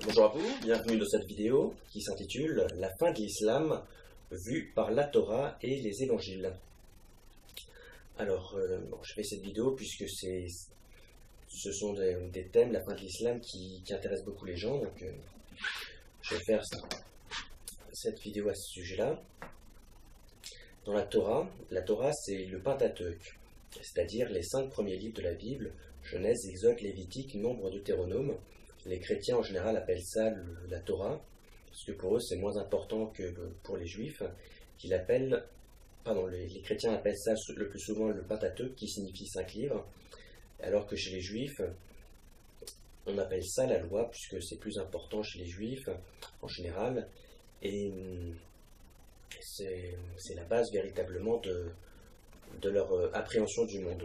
Bonjour à vous, bienvenue dans cette vidéo qui s'intitule La fin de l'islam vue par la Torah et les évangiles. Alors, je fais cette vidéo puisque ce sont des thèmes, la fin de l'islam, qui intéressent beaucoup les gens. Donc, je vais faire cette vidéo à ce sujet-là. Dans la Torah c'est le Pentateuque, c'est-à-dire les 5 premiers livres de la Bible, Genèse, Exode, Lévitique, Nombre, Deutéronome. Les chrétiens en général appellent ça la Torah, parce que pour eux c'est moins important que pour les juifs, les chrétiens appellent ça le plus souvent le Pentateuque, qui signifie 5 livres, alors que chez les juifs, on appelle ça la loi, puisque c'est plus important chez les juifs en général, et c'est la base véritablement de leur appréhension du monde.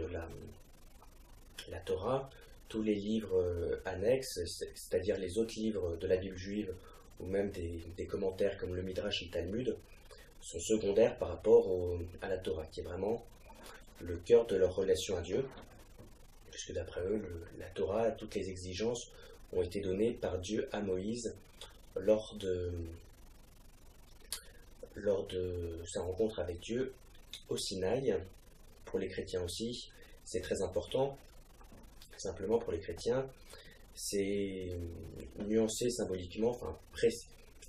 La Torah, tous les livres annexes, c'est-à-dire les autres livres de la Bible juive, ou même des commentaires comme le Midrash et le Talmud, sont secondaires par rapport à la Torah, qui est vraiment le cœur de leur relation à Dieu, puisque d'après eux, la Torah, toutes les exigences ont été données par Dieu à Moïse lors de sa rencontre avec Dieu au Sinaï. Pour les chrétiens aussi, c'est très important. Simplement pour les chrétiens, c'est nuancé symboliquement,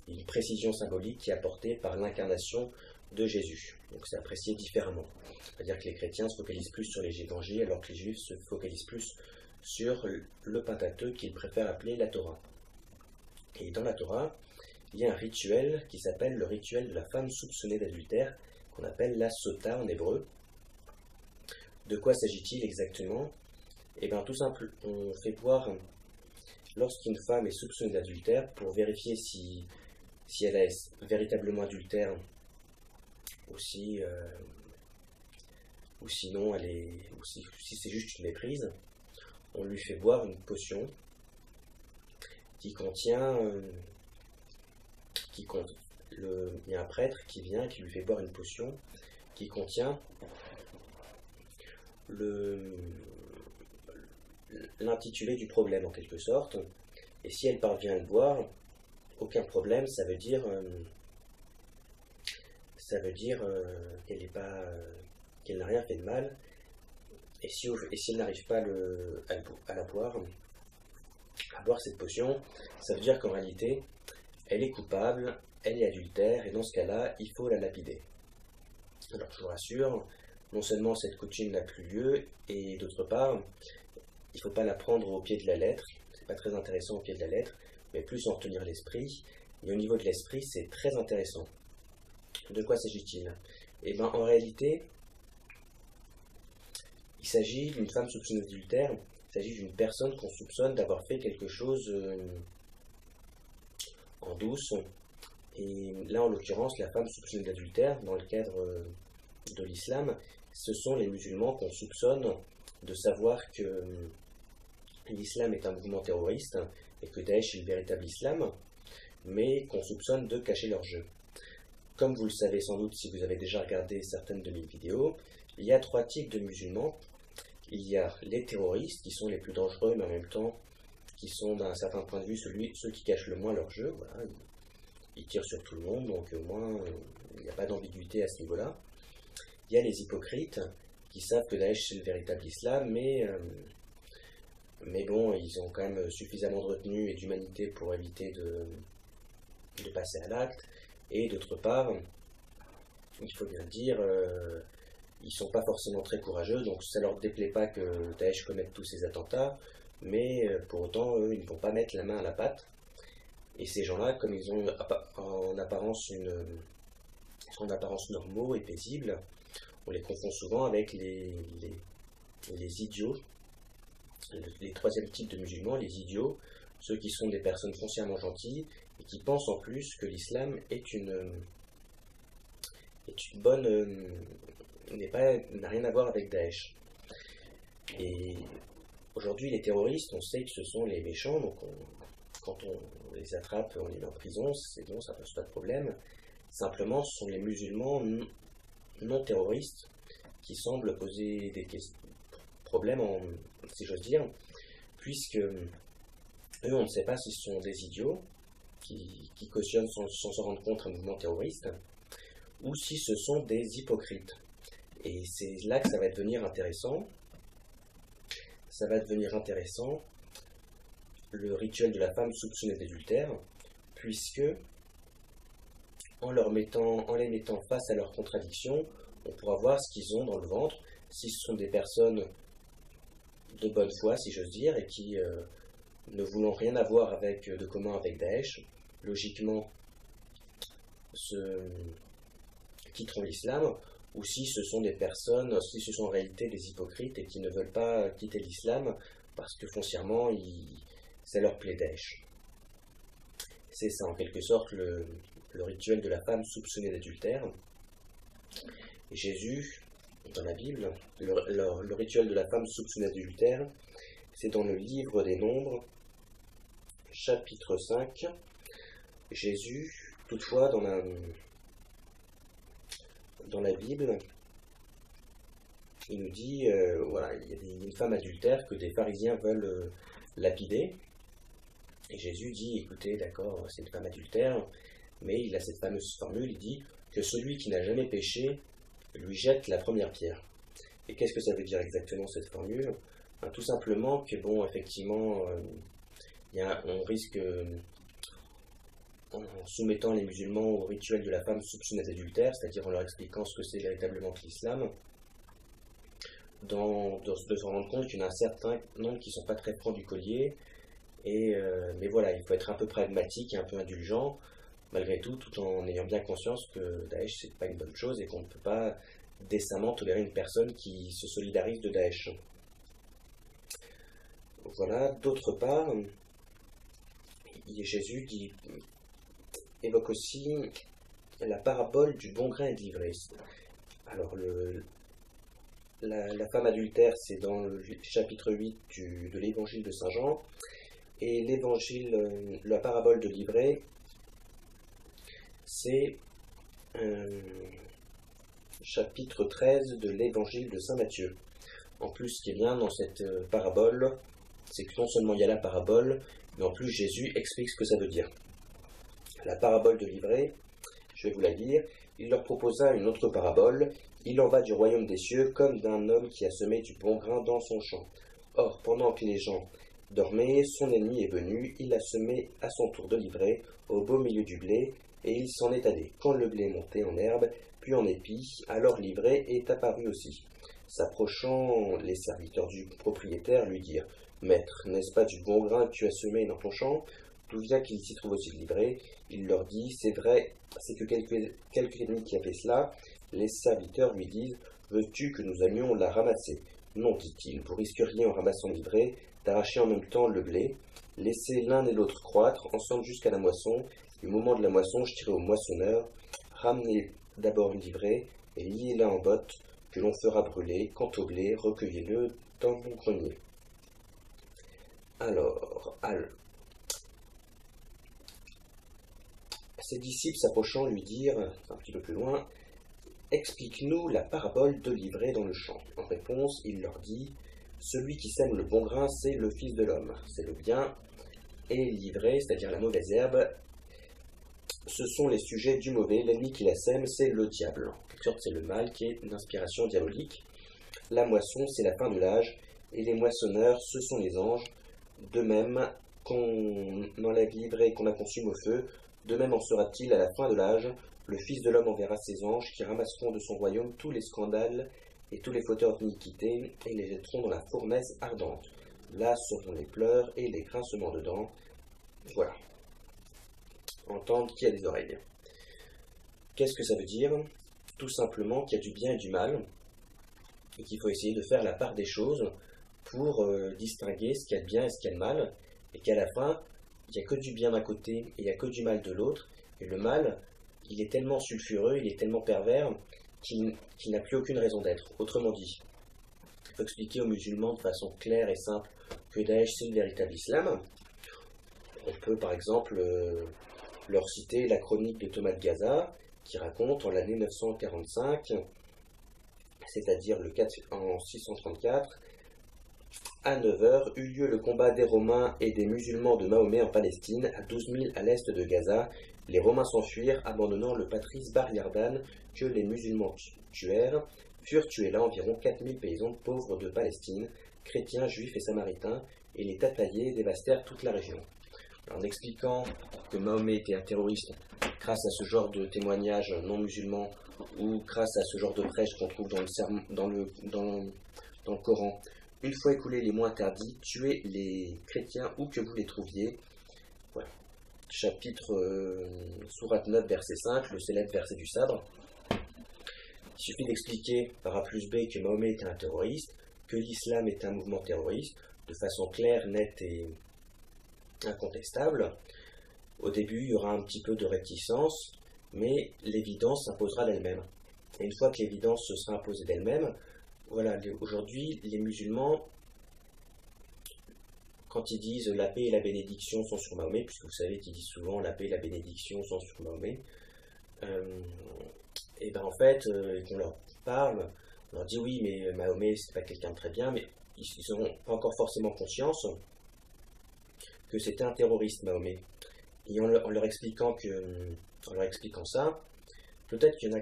une précision symbolique qui est apportée par l'incarnation de Jésus. Donc c'est apprécié différemment. C'est-à-dire que les chrétiens se focalisent plus sur les évangiles, alors que les juifs se focalisent plus sur le Pentateuque qu'ils préfèrent appeler la Torah. Et dans la Torah, il y a un rituel qui s'appelle le rituel de la femme soupçonnée d'adultère, qu'on appelle la sota en hébreu. De quoi s'agit-il exactement ? Eh bien, tout simple, on fait boire, lorsqu'une femme est soupçonnée d'adultère, pour vérifier si elle est véritablement adultère, ou si si c'est juste une méprise, on lui fait boire une potion qui contient, il y a un prêtre qui vient, qui lui fait boire une potion qui contient l'intitulé du problème en quelque sorte, et si elle parvient à le boire, aucun problème, ça veut dire qu'elle n'a rien fait de mal, et si elle n'arrive pas à boire cette potion, ça veut dire qu'en réalité elle est coupable, elle est adultère, et dans ce cas-là il faut la lapider. Alors je vous rassure, non seulement cette coutume n'a plus lieu, et d'autre part, il ne faut pas la prendre au pied de la lettre, c'est pas très intéressant au pied de la lettre, mais plus en retenir l'esprit, et au niveau de l'esprit, c'est très intéressant. De quoi s'agit-il ? Eh bien, en réalité, il s'agit d'une femme soupçonnée d'adultère, il s'agit d'une personne qu'on soupçonne d'avoir fait quelque chose en douce, et là, en l'occurrence, la femme soupçonnée d'adultère, dans le cadre de l'islam, ce sont les musulmans qu'on soupçonne de savoir que l'islam est un mouvement terroriste et que Daesh est le véritable islam, mais qu'on soupçonne de cacher leur jeu. Comme vous le savez sans doute si vous avez déjà regardé certaines de mes vidéos, il y a 3 types de musulmans. Il y a les terroristes, qui sont les plus dangereux, mais en même temps, qui sont d'un certain point de vue ceux qui cachent le moins leur jeu. Voilà, ils tirent sur tout le monde, donc au moins il n'y a pas d'ambiguïté à ce niveau-là. Il y a les hypocrites, qui savent que Daesh c'est le véritable islam, mais bon, ils ont quand même suffisamment de retenue et d'humanité pour éviter de passer à l'acte. Et d'autre part, il faut bien le dire, ils ne sont pas forcément très courageux, donc ça ne leur déplaît pas que Daesh commette tous ces attentats, mais pour autant, eux, ils ne vont pas mettre la main à la pâte. Et ces gens-là, comme ils ont en apparence normaux et paisibles, on les confond souvent avec les idiots, les 3e types de musulmans, les idiots, ceux qui sont des personnes foncièrement gentilles et qui pensent en plus que l'islam n'a rien à voir avec Daesh. Et aujourd'hui, les terroristes, on sait que ce sont les méchants, donc quand on les attrape, on les met en prison, c'est bon, ça pose pas de problème. Simplement, ce sont les musulmans non terroristes qui semblent poser des problèmes, si j'ose dire, puisque Eux, on ne sait pas si ce sont des idiots qui cautionnent sans s'en rendre compte un mouvement terroriste, ou si ce sont des hypocrites. Et c'est là que ça va devenir intéressant. Ça va devenir intéressant, le rituel de la femme soupçonnée d'adultère, puisque en les mettant face à leurs contradictions, on pourra voir ce qu'ils ont dans le ventre, si ce sont des personnes de bonne foi, si j'ose dire, et qui, ne voulant rien avoir de commun avec Daesh, logiquement quitteront l'islam, ou si ce sont des personnes, si ce sont en réalité des hypocrites et qui ne veulent pas quitter l'islam parce que foncièrement, ça leur plaît Daesh. C'est ça en quelque sorte le rituel de la femme soupçonnée d'adultère. Et Jésus, dans la Bible, le rituel de la femme soupçonnée d'adultère, c'est dans le livre des Nombres, chapitre 5. Jésus, toutefois, dans la Bible, il nous dit, voilà, il y a une femme adultère que des pharisiens veulent lapider. Et Jésus dit, écoutez, d'accord, c'est une femme adultère, mais il a cette fameuse formule, il dit que celui qui n'a jamais péché lui jette la première pierre. Et qu'est-ce que ça veut dire exactement cette formule? Tout simplement que, bon, effectivement, on risque, en soumettant les musulmans au rituel de la femme soupçonnée d'adultère, c'est-à-dire en leur expliquant ce que c'est véritablement que l'islam, de se rendre compte qu'il y en a un certain nombre qui ne sont pas très francs du collier, mais voilà, il faut être un peu pragmatique et un peu indulgent, malgré tout en ayant bien conscience que Daesh, c'est pas une bonne chose et qu'on ne peut pas décemment tolérer une personne qui se solidarise de Daesh. Voilà, d'autre part, Jésus évoque aussi la parabole du bon grain et de l'ivraie. Alors, la femme adultère, c'est dans le chapitre 8 de l'évangile de Saint Jean, et la parabole de l'ivraie, c'est chapitre 13 de l'évangile de Saint Matthieu. En plus, ce qui est bien dans cette parabole, c'est que non seulement il y a la parabole, mais en plus Jésus explique ce que ça veut dire. La parabole de l'ivraie, je vais vous la lire. Il leur proposa une autre parabole. Il en va du royaume des cieux comme d'un homme qui a semé du bon grain dans son champ. Or, pendant que les gens dormaient, son ennemi est venu, il a semé à son tour de l'ivraie au beau milieu du blé, et il s'en est allé. Quand le blé montait en herbe, puis en épi, alors l'ivraie est apparue aussi. S'approchant, les serviteurs du propriétaire lui dirent: Maître, n'est-ce pas du bon grain que tu as semé dans ton champ? D'où vient qu'il s'y trouve aussi de l'ivraie? Il leur dit: C'est vrai, c'est que quelques ennemis qui avaient cela. Les serviteurs lui disent: Veux-tu que nous allions la ramasser? Non, dit-il, vous risqueriez en ramassant l'ivraie d'arracher en même temps le blé. Laissez l'un et l'autre croître ensemble jusqu'à la moisson. Et au moment de la moisson, je dirai au moissonneur: Ramenez d'abord l'ivraie et liez-la en botte, que l'on fera brûler. Quant au blé, recueillez-le dans mon grenier. Alors, ses disciples s'approchant lui dirent, un petit peu plus loin: Explique-nous la parabole de l'ivraie dans le champ. En réponse, il leur dit: Celui qui sème le bon grain, c'est le Fils de l'homme, c'est le bien, et l'ivraie, c'est-à-dire la mauvaise herbe, ce sont les sujets du mauvais. L'ennemi qui la sème, c'est le diable. En quelque sorte, c'est le mal qui est une inspiration diabolique. La moisson, c'est la fin de l'âge, et les moissonneurs, ce sont les anges. De même qu'on enlève l'ivraie qu'on a consume au feu, de même en sera-t-il à la fin de l'âge. Le Fils de l'homme enverra ses anges qui ramasseront de son royaume tous les scandales et tous les fauteurs d'iniquité et les jetteront dans la fournaise ardente. Là seront les pleurs et les grincements de dents. Voilà. Entendre qui a des oreilles. Qu'est-ce que ça veut dire? Tout simplement qu'il y a du bien et du mal et qu'il faut essayer de faire la part des choses pour distinguer ce qu'il y a de bien et ce qu'il y a de mal, et qu'à la fin, il n'y a que du bien d'un côté et il n'y a que du mal de l'autre, et le mal, il est tellement sulfureux, il est tellement pervers, qu'il n'a plus aucune raison d'être. Autrement dit, il faut expliquer aux musulmans de façon claire et simple que Daesh, c'est le véritable islam. On peut par exemple leur citer la chronique de Thomas de Gaza, qui raconte en l'année 945, c'est-à-dire en 634, à 9 heures, eut lieu le combat des Romains et des musulmans de Mahomet en Palestine, à 12 000 à l'est de Gaza. Les Romains s'enfuirent, abandonnant le patrice Bar Yardan que les musulmans tuèrent. Furent tués là environ 4 000 paysans pauvres de Palestine, chrétiens, juifs et samaritains, et les Tataillés dévastèrent toute la région. En expliquant que Mahomet était un terroriste grâce à ce genre de témoignages non musulmans ou grâce à ce genre de prêche qu'on trouve dans le Coran, une fois écoulés les mois interdits, tuez les chrétiens où que vous les trouviez. Voilà. Chapitre Sourate 9, verset 5, le célèbre verset du sabre. Il suffit d'expliquer par A plus B que Mahomet est un terroriste, que l'islam est un mouvement terroriste, de façon claire, nette et incontestable. Au début, il y aura un petit peu de réticence, mais l'évidence s'imposera d'elle-même. Et une fois que l'évidence se sera imposée d'elle-même, voilà, aujourd'hui, les musulmans, quand ils disent la paix et la bénédiction sont sur Mahomet, puisque vous savez qu'ils disent souvent la paix et la bénédiction sont sur Mahomet, et bien en fait, on leur parle, on leur dit oui, mais Mahomet c'est pas quelqu'un de très bien, mais ils n'ont pas encore forcément conscience que c'était un terroriste, Mahomet. Et en leur expliquant ça, peut-être qu'il y en a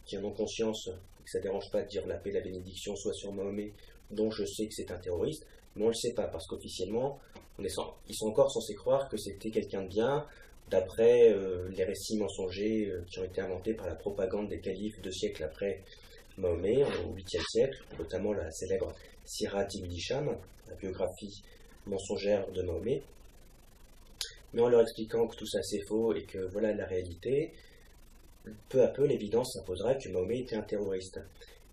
qui en ont conscience, que ça ne dérange pas de dire la paix et la bénédiction soit sur Mahomet, dont je sais que c'est un terroriste, mais on ne le sait pas, parce qu'officiellement, ils sont encore censés croire que c'était quelqu'un de bien, d'après les récits mensongers qui ont été inventés par la propagande des califes 2 siècles après Mahomet, au 8e siècle, notamment la célèbre Sirat ibn Hisham, la biographie mensongère de Mahomet. Mais en leur expliquant que tout ça c'est faux et que voilà la réalité, peu à peu l'évidence s'imposera que Mahomet était un terroriste.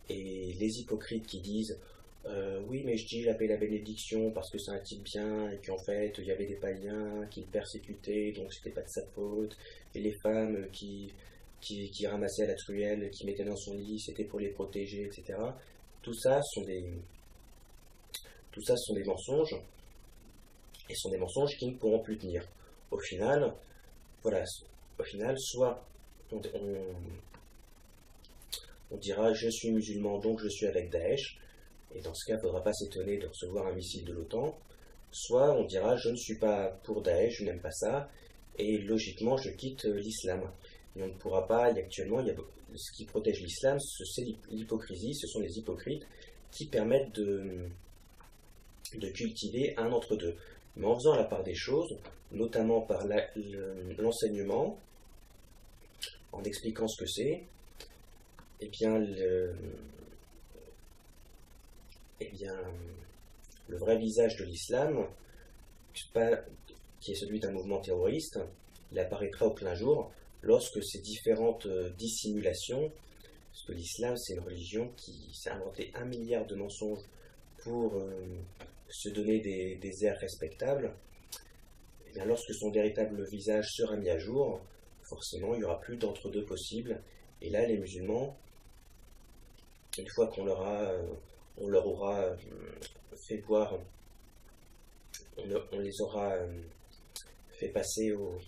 Et les hypocrites qui disent oui, mais je dis la paix et la bénédiction parce que c'est un type bien, et qu'en fait il y avait des païens qui le persécutaient, donc c'était pas de sa faute, et les femmes qui ramassaient à la truelle, qui mettaient dans son lit, c'était pour les protéger, etc. Tout ça sont des mensonges, et sont des mensonges qui ne pourront plus tenir. Au final, soit on dira je suis musulman donc je suis avec Daesh, et dans ce cas il ne faudra pas s'étonner de recevoir un missile de l'OTAN, soit on dira je ne suis pas pour Daesh, je n'aime pas ça, et logiquement je quitte l'islam. Et on ne pourra pas, ce qui protège l'islam, c'est l'hypocrisie, ce sont les hypocrites qui permettent de cultiver un entre-deux. Mais en faisant la part des choses, notamment par l'enseignement, en expliquant ce que c'est, le vrai visage de l'islam, qui est celui d'un mouvement terroriste, il apparaîtra au plein jour lorsque ces différentes dissimulations, parce que l'islam c'est une religion qui s'est inventé 1 milliard de mensonges pour se donner des airs respectables, et bien lorsque son véritable visage sera mis à jour, forcément il n'y aura plus d'entre-deux possible, et là les musulmans, une fois qu'on leur aura fait boire, on les aura fait passer au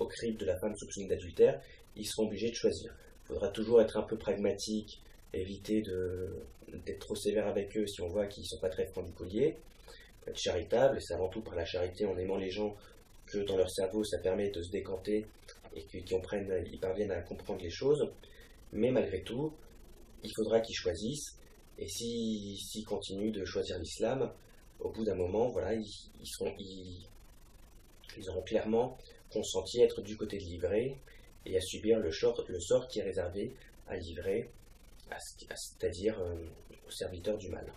crible de la femme soupçonnée d'adultère, ils seront obligés de choisir. Il faudra toujours être un peu pragmatique, éviter d'être trop sévère avec eux si on voit qu'ils ne sont pas très francs du collier, être charitable, et c'est avant tout par la charité, en aimant les gens, que dans leur cerveau ça permet de se décanter et qu'ils parviennent à comprendre les choses, mais malgré tout, il faudra qu'ils choisissent, et s'ils continuent de choisir l'islam, au bout d'un moment, voilà, ils auront clairement consenti à être du côté de l'ivraie et à subir le sort qui est réservé à l'ivraie, c'est-à-dire aux serviteurs du mal.